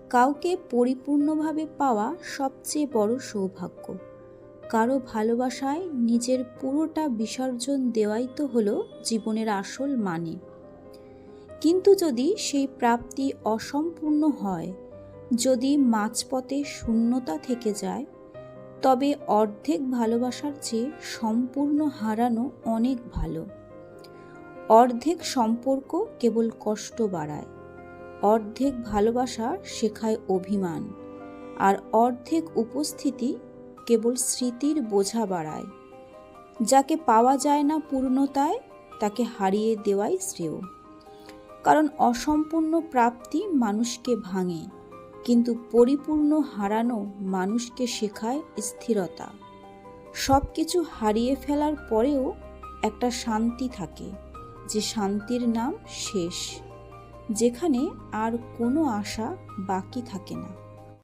কাউকে পরিপূর্ণভাবে পাওয়া সবচেয়ে বড় সৌভাগ্য। কারো ভালোবাসায় নিজের পুরোটা বিসর্জন দেওয়াই তো হলো জীবনের আসল মানে। কিন্তু যদি সেই প্রাপ্তি অসম্পূর্ণ হয়, যদি মাঝপথে শূন্যতা থেকে যায়, তবে অর্ধেক ভালোবাসার চেয়ে সম্পূর্ণ হারানো অনেক ভালো। অর্ধেক সম্পর্ক কেবল কষ্ট বাড়ায়, অর্ধেক ভালোবাসা শেখায় অভিমান, আর অর্ধেক উপস্থিতি কেবল স্মৃতির বোঝা বাড়ায়। যাকে পাওয়া যায় না পূর্ণতায়, তাকে হারিয়ে দেওয়াই শ্রেয়। কারণ অসম্পূর্ণ প্রাপ্তি মানুষকে ভাঙে, কিন্তু পরিপূর্ণ হারানো মানুষকে শেখায় স্থিরতা। সব কিছু হারিয়ে ফেলার পরেও একটা শান্তি থাকে, যে শান্তির নাম শেষ, যেখানে আর কোনো আশা বাকি থাকে না।